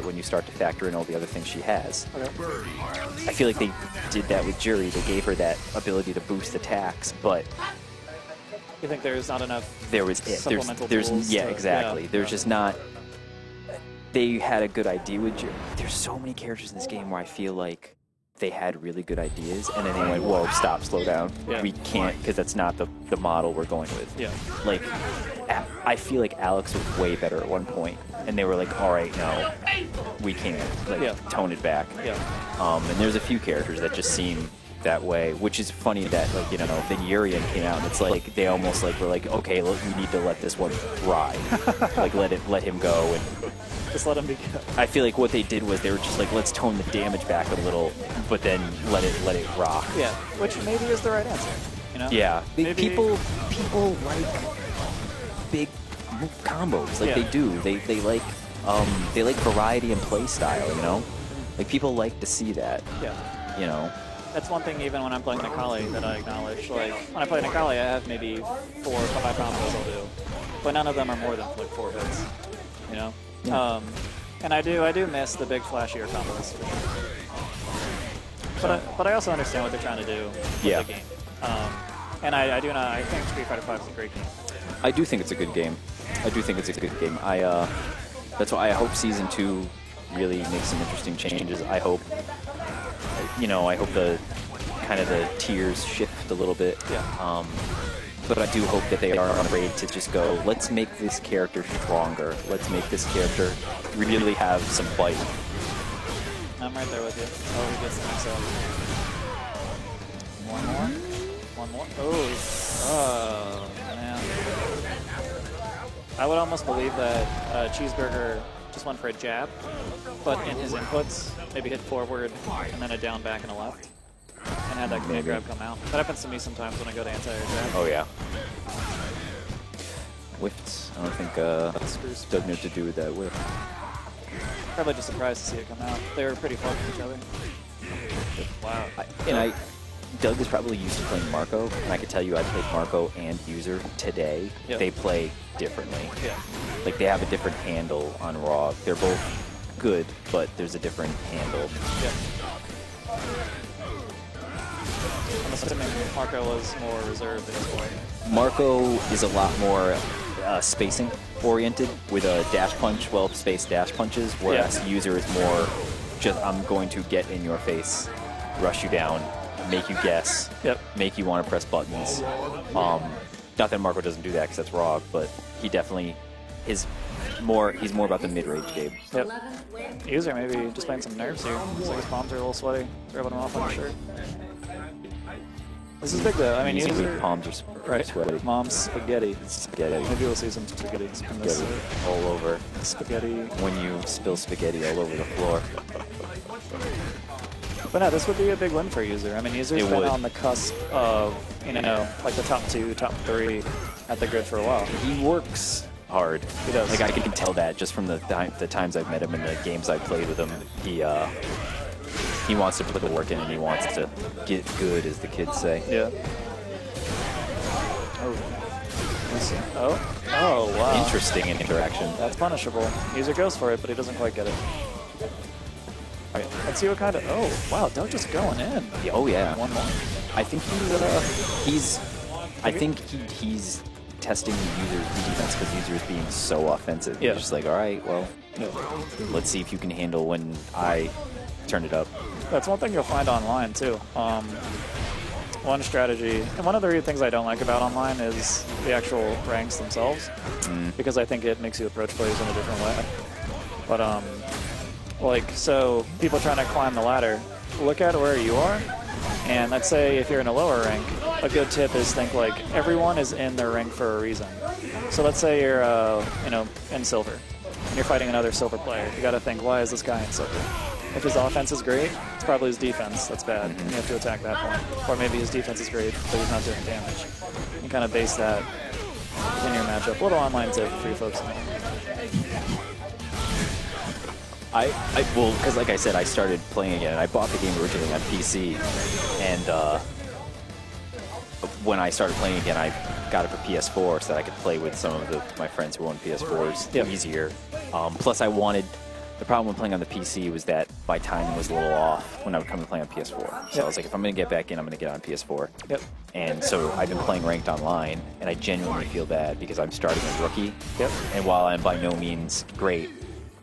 when you start to factor in all the other things she has. Okay. I feel like they did that with Jury. They gave her that ability to boost attacks, but You think there's not enough there was supplemental there's tools yeah, to- exactly. yeah. There's just not. They had a good idea with Jury. There's so many characters in this game where I feel like they had really good ideas, and then they went, "Whoa, stop, slow down. Yeah. We can't, because that's not the model we're going with." Yeah. Like, I feel like Alex was way better at one point, and they were like, "All right, no, we can't. Like, Yeah. tone it back." Yeah. And there's a few characters that just seem that way, which is funny that, like, you know, then Urian came out, and it's like they almost like were like, "Okay, look, we need to let this one ride. Like, let him go." And Just let them be. I feel like what they did was they were just like, let's tone the damage back a little, but then let it rock. Yeah, which maybe is the right answer. You know? Yeah. Maybe- People like big combos. Like, Yeah. they do. They like variety and play style, you know? Like, people like to see that, Yeah. you know? That's one thing even when I'm playing Nikali that I acknowledge. Like, when I play Nikali, I have maybe 4 or 5 combos I'll do. But none of them are more than like 4 hits. You know? Yeah. And I do miss the big flashier combos. But I also understand what they're trying to do with Yeah. the game. And I do not. I think Street Fighter V is a great game. I do think it's a good game. That's why I hope Season 2 really makes some interesting changes. I hope the kind of the tiers shift a little bit. Yeah. But I do hope that they aren't afraid to just go, let's make this character stronger. Let's make this character really have some bite. I'm right there with you. Oh, he gets the mix up. One more. Oh, man. I would almost believe that Cheeseburger just went for a jab, but in his inputs, maybe hit forward and then a down, back, and a left. And had that command grab come out. That happens to me sometimes when I go to anti-air grab. Oh, yeah. Whiffs. I don't think Doug knew what to do with that whiff. Probably just surprised to see it come out. They were pretty close to each other. Wow. Doug is probably used to playing Marco, and I could tell you I played Marco and User today. Yeah. They play differently. Yeah. Like, they have a different handle on Raw. They're both good, but there's a different handle. Yeah. I'm assuming Marco was more reserved at this point. Marco is a lot more spacing oriented with a dash punch, well-spaced dash punches, whereas User is more just, I'm going to get in your face, rush you down, make you guess, make you want to press buttons. Not that Marco doesn't do that because that's Raw, but he definitely he's more about the mid-range game. Yep. User maybe just playing some nerves here. Looks like his palms are a little sweaty. Rubbing them off on his shirt. This is big though. I mean, His User, palms are sweaty. Mom's spaghetti. Spaghetti. Maybe we'll see some spaghetti from this. All over. Spaghetti. When you spill spaghetti all over the floor. But no, this would be a big win for User. I mean, User's been on the cusp of, like the top 2, top 3 at the grid for a while. He works hard. He does. Like, I can tell that just from the times I've met him and the games I've played with him. He wants to put the work in and he wants to get good, as the kids say. Yeah. Oh, wow. Interesting interaction. That's punishable. User goes for it, but he doesn't quite get it. All right, let's see what kind of... Oh, wow, Doug just going in. Yeah, oh, yeah. One more. I think he's testing the User's defense because User is being so offensive. Yeah. He's just like, all right, well, let's see if you can handle when I turn it up. That's one thing you'll find online, too. One strategy, and one of the things I don't like about online is the actual ranks themselves, because I think it makes you approach players in a different way. But, so people trying to climb the ladder, look at where you are, and let's say if you're in a lower rank, a good tip is think like everyone is in their rank for a reason. So let's say you're, in silver, and you're fighting another silver player. You got to think, why is this guy in silver? If his offense is great, it's probably his defense that's bad, and you have to attack that point. Or maybe his defense is great, but he's not doing damage. You kind of base that in your matchup. A little online tip for you folks. Well, because like I said, I started playing again. I bought the game originally on PC, and when I started playing again, I got it for PS4 so that I could play with some of my friends who own PS4s easier. Plus, I wanted The problem with playing on the PC was that my timing was a little off when I would come to play on PS4. So I was like, if I'm going to get back in, I'm going to get on PS4. Yep. And so I've been playing ranked online, and I genuinely feel bad because I'm starting as rookie. Yep. And while I'm by no means great,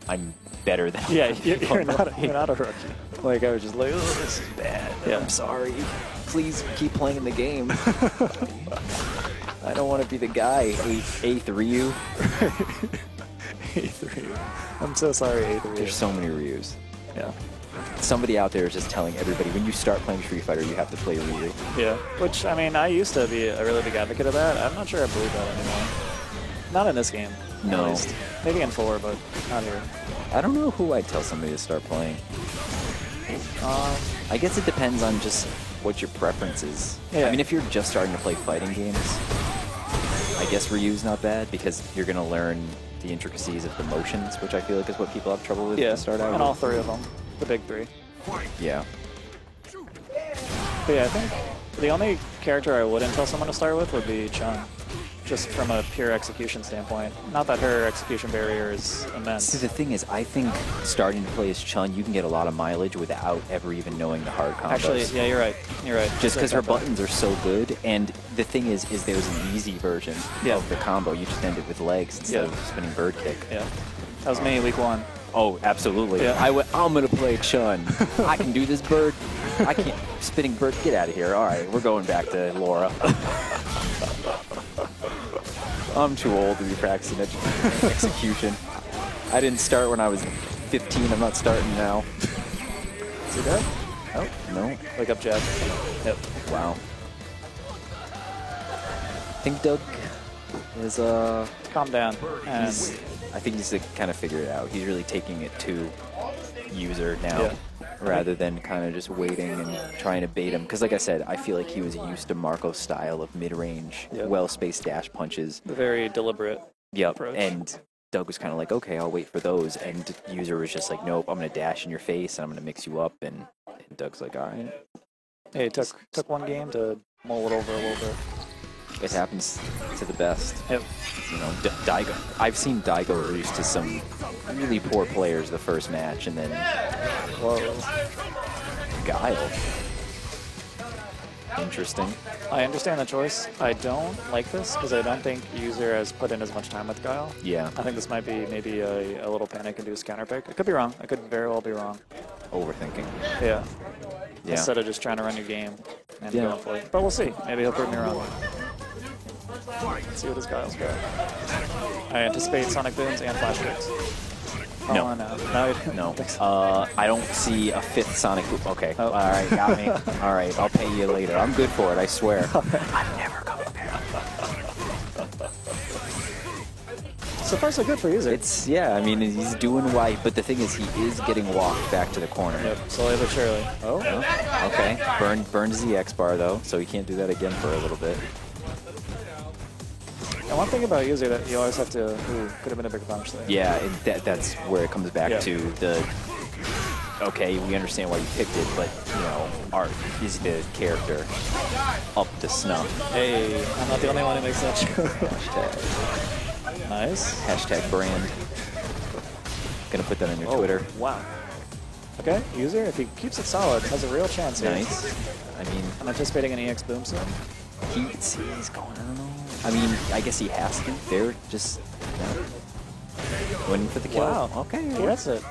I'm better than Yeah, you're not a rookie. Like, I was just like, oh, this is bad. Yeah. I'm sorry. Please keep playing the game. I don't want to be the guy. Eighth Ryu. Eighth Ryu. I'm so sorry, Eighth Ryu. There's so many Ryus. Yeah. Somebody out there is just telling everybody, when you start playing Street Fighter, you have to play Ryu. Yeah. Which, I mean, I used to be a really big advocate of that. I'm not sure I believe that anymore. Not in this game. No. At least. Maybe in 4, but not here. I don't know who I'd tell somebody to start playing. I guess it depends on just what your preference is. Yeah. I mean, if you're just starting to play fighting games, I guess Ryu's not bad because you're going to learn the intricacies of the motions, which I feel like is what people have trouble with to start out and with. all 3 of them. The big 3. Yeah. But yeah, I think the only character I wouldn't tell someone to start with would be Chun. Just from a pure execution standpoint. Not that her execution barrier is immense. See, the thing is, I think starting to play as Chun, you can get a lot of mileage without ever even knowing the hard combos. Actually, yeah, you're right. You're right. Just because her buttons are so good, and the thing is there's an easy version of the combo. You just end it with legs instead of spinning bird kick. Yeah. That was me week 1. Oh, absolutely. Yeah. I'm going to play Chun. I can do this bird. I can't. Spinning bird, get out of here. All right, we're going back to Laura. I'm too old to be practicing execution. I didn't start when I was 15. I'm not starting now. See that? Oh, no. Wake up, Jack. Yep. Wow. I think Doug is, Calm down. I think he's kind of figured it out. He's really taking it to user now, rather than kind of just waiting and trying to bait him. Because like I said, I feel like he was used to Marco's style of mid-range, well-spaced dash punches. The very deliberate approach. And Doug was kind of like, okay, I'll wait for those. And user was just like, nope, I'm going to dash in your face, and I'm going to mix you up. And Doug's like, all right. Hey, it took one game to mull it over a little bit. It happens to the best. Yep. You know, Daigo. I've seen Daigo lose to some really poor players the first match, and then Guile. Interesting. I understand the choice. I don't like this because I don't think user has put in as much time with Guile. Yeah. I think this might be maybe a little panic-induced counter pick. I could be wrong. I could very well be wrong. Overthinking. Yeah. Yeah. Instead of just trying to run your game and going for it. But we'll see. Maybe he'll prove me wrong. Let's see what his Guile's got. I anticipate Sonic Booms and Flash Kicks. No. No. I don't see a 5th Sonic Boom. Okay. All right, got me. All right, I'll pay you later. I'm good for it, I swear. I'm never coming back. So far, so good for user. I mean, he's doing right, but the thing is, he is getting walked back to the corner. Yep, slowly but surely. Oh. Okay. Burned the X bar, though, so he can't do that again for a little bit. And one thing about user that you always have to, could have been a bigger punch there. Yeah, and that's where it comes back to the, okay, we understand why you picked it, but, you know, is the character up to snuff? Hey, I'm not the only one who makes that joke. Hashtag. Nice. Hashtag brand. Gonna put that on your Twitter. Wow. Okay, user, if he keeps it solid, has a real chance here. Nice. I mean, I'm anticipating an EX boom soon. He's going, I don't know. I mean, I guess he has to. They're just winning for the kill. Wow. Okay. Yeah, that's it.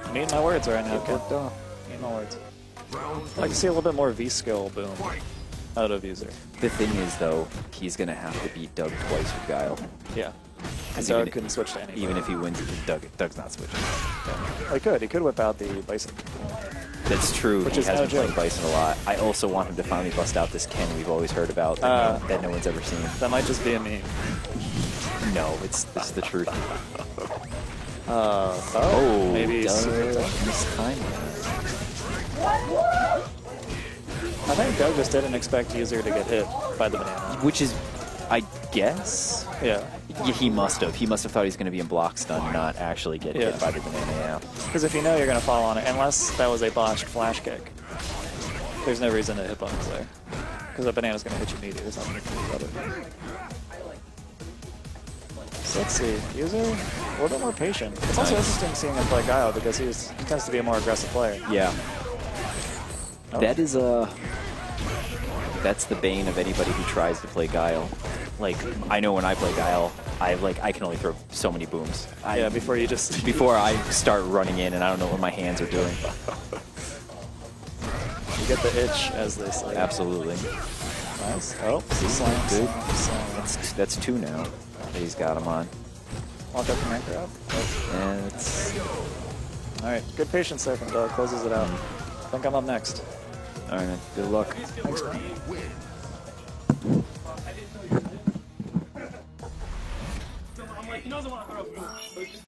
I'm eating my words right now. Okay. Eating my words. I'd like to see a little bit more V-skill boom out of user. The thing is, though, he's going to have to beat Doug twice with Guile. Yeah. Because Doug couldn't switch to anything. Even if he wins, Doug's not switching. Yeah. He could. He could whip out the Bison. That's true. Which he is has no been playing joke. Bison a lot. I also want him to finally bust out this Ken we've always heard about that no one's ever seen. That might just be a meme. No, it's the truth. Maybe Doug missed timing. I think Doug just didn't expect user to get hit by the banana. Which is, I guess. Yeah. He must have. He must have thought he was going to be in block stun, not actually get hit by the banana, yeah. Because if you know you're going to fall on it, unless that was a botched flash kick, there's no reason to hit buttons there. Because the banana's going to hit you immediately. There's nothing you can do about it. let's see. User, a little bit more patient. It's also interesting seeing him play Guile because he tends to be a more aggressive player. Yeah. Oh. That is that's the bane of anybody who tries to play Guile. Like, I know when I play Guile, I can only throw so many booms. Yeah, before you just... Before I start running in and I don't know what my hands are doing. You get the itch, as they say. Absolutely. Nice. Oh, slams. Good. Slams. That's 2 now that he's got him on. Walk up command grab. And it's... Alright, good patience there from Doug. Closes it out. I think I'm up next. Alright, man. Good luck. Thanks, man. He doesn't want to throw.